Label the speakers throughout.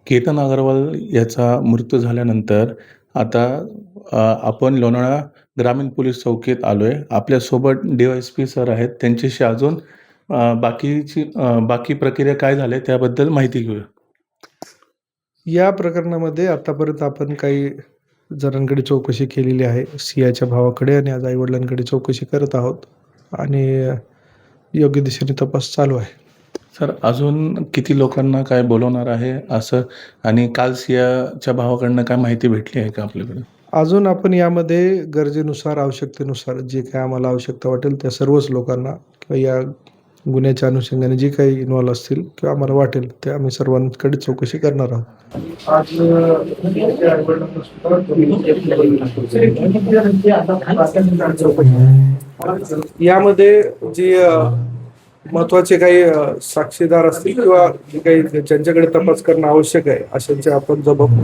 Speaker 1: केतन अगरवाल याचा मृत्यू झाल्यानंतर आता आपण लोणावळा ग्रामीण पोलीस चौकीत आलोय. आपल्यासोबत डी-वाय-एस-पी सर आहेत. त्यांच्याशी अजून बाकी प्रक्रिया काय झाली त्याबद्दल माहिती घेऊया.
Speaker 2: या प्रकरणामध्ये आतापर्यंत आपण काही जणांकडे चौकशी केलेली आहे. सियाच्या भावाकडे आणि आज आई-वडिलांकडे चौकशी करत आहोत आणि योग्य दिशेने तपास चालू आहे.
Speaker 1: सर, अजून किती लोकांना काय बोलवणार आहे असं, आणि काल सियाच्या भावाकडनं काय माहिती भेटली आहे का आपल्याकडे?
Speaker 2: अजून आपण यामध्ये गरजेनुसार, आवश्यकतेनुसार जे काही आम्हाला आवश्यकता वाटेल त्या सर्वच लोकांना किंवा या गुन्ह्याच्या अनुषंगाने जे काही इन्व्हॉल्व असतील किंवा आम्हाला वाटेल ते आम्ही सर्वांकडे चौकशी करणार आहोत. यामध्ये जी महत्वाचे काही साक्षीदार असतील किंवा जे काही ज्यांच्याकडे तपास करणं आवश्यक आहे अशांचे आपण जबाब.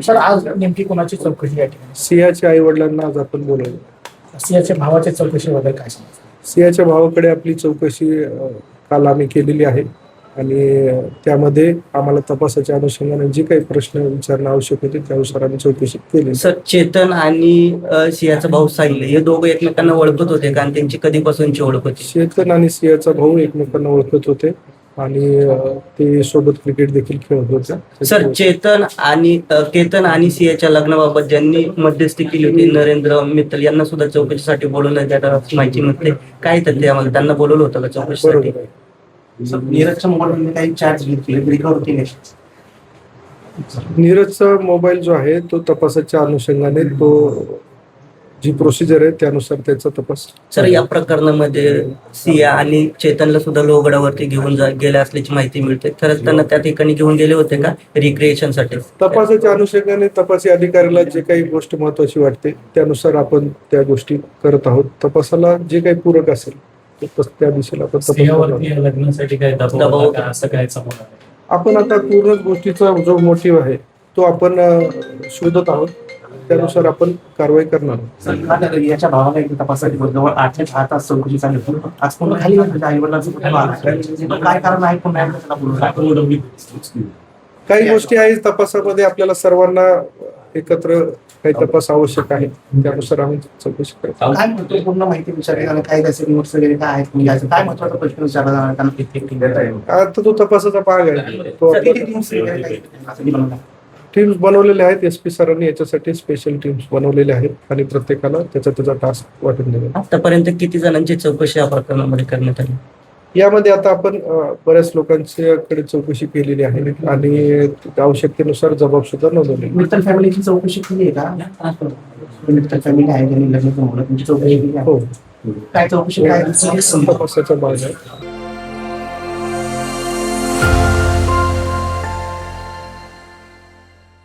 Speaker 3: सर, आज नेमकी कोणाची चौकशी या ठिकाणी?
Speaker 2: सियाच्या आई वडिलांना आज आपण बोलवलं.
Speaker 3: सियाच्या भावाच्या चौकशीबद्दल काय सांगा?
Speaker 2: सियाच्या भावाकडे आपली चौकशी काल आम्ही केलेली आहे आणि त्यामध्ये आम्हाला तपासाच्या अनुषंगाने जे काही प्रश्न विचारणं आवश्यक होते त्यानुसार आम्ही चौकशी केली.
Speaker 4: सर, चेतन आणि सियाचा भाऊ साहिल हे दोघं एकमेकांना ओळखत होते का? आणि त्यांची कधीपासूनची ओळख होती?
Speaker 2: चेतन आणि सियाचा भाऊ एकमेकांना ओळखत होते आणि ते सोबत क्रिकेट देखील खेळत होते.
Speaker 4: सर, केतन आणि सियाच्या लग्नाबाबत ज्यांनी मध्यस्थी केली होती नरेंद्र मित्तल यांना सुद्धा चौकशीसाठी बोलवण्यात माहिती मिळते. काय तथ्य आम्हाला त्यांना बोलवलं होतं का चौकशीसाठी?
Speaker 3: नीरजच्या मोबाईलमध्ये काही चार्ज घेतले, रिकव्हर केले?
Speaker 2: नीरजचा मोबाईल जो आहे तो तपासाच्या अनुषंगाने तो जी प्रोसिजर आहे त्यानुसार त्याचा तपास.
Speaker 4: सर, या प्रकरणामध्ये सिया आणि चेतनला सुद्धा लोहगडावरती घेऊन गेले असल्याची माहिती मिळते. खरंच त्यांना त्या ठिकाणी घेऊन गेले होते का रिक्रिएशनसाठी?
Speaker 2: तपासाच्या अनुषंगाने तपासी अधिकाऱ्याला जे काही गोष्ट महत्वाची वाटते त्यानुसार आपण त्या गोष्टी करत आहोत. तपासाला जे काही पूरक असेल त्या दिशेला आपण तपास.
Speaker 3: लग्नासाठी काय दबाव असं काय समोर आलं?
Speaker 2: आपण आता पूर्ण गोष्टीचा जो मोटिव्ह आहे तो आपण शोधत आहोत. त्यानुसार आपण कारवाई करणार आहोत.
Speaker 3: याच्या भावाला एक तपासासाठी जवळ 8 ते 10 तास चौकशी चालू होती. आज पुन्हा खाली आई वडिलांचं काय कारण आहे? पुन्हा
Speaker 2: काही गोष्टी आहेत तपासामध्ये आपल्याला सर्वांना एकत्र काही तपास आवश्यक आहे त्यानुसार आम्ही चौकशी करतो.
Speaker 3: काय म्हणतो पूर्ण माहिती विचारली आणि काय त्याचे नोट्स वगैरे काय आहेत म्हणजे काय महत्वाचा प्रश्न विचारला जाणार?
Speaker 2: आता तो तपासाचा भाग आहे. तो टीम्स बनवलेल्या आहेत. SP सरांनी याच्यासाठी स्पेशल टीम्स बनवलेल्या आहेत आणि प्रत्येकाला त्याचा टास्क वाटून दिला.
Speaker 4: आतापर्यंत किती जणांची चौकशी या प्रकरणामध्ये करण्यात आली?
Speaker 2: यामध्ये आता आपण बऱ्याच लोकांच्याकडे चौकशी केलेली आहे आणि आवश्यकतेनुसार जबाब सुद्धा नोंदवले.
Speaker 3: मित्तल फॅमिलीची चौकशी केली आहे का? मित्तल फॅमिली आहे त्यांनी लग्न तुमची चौकशी केली आहे?
Speaker 2: हो,
Speaker 3: काय चौकशी काय?
Speaker 2: तपासाचा भाग आहे.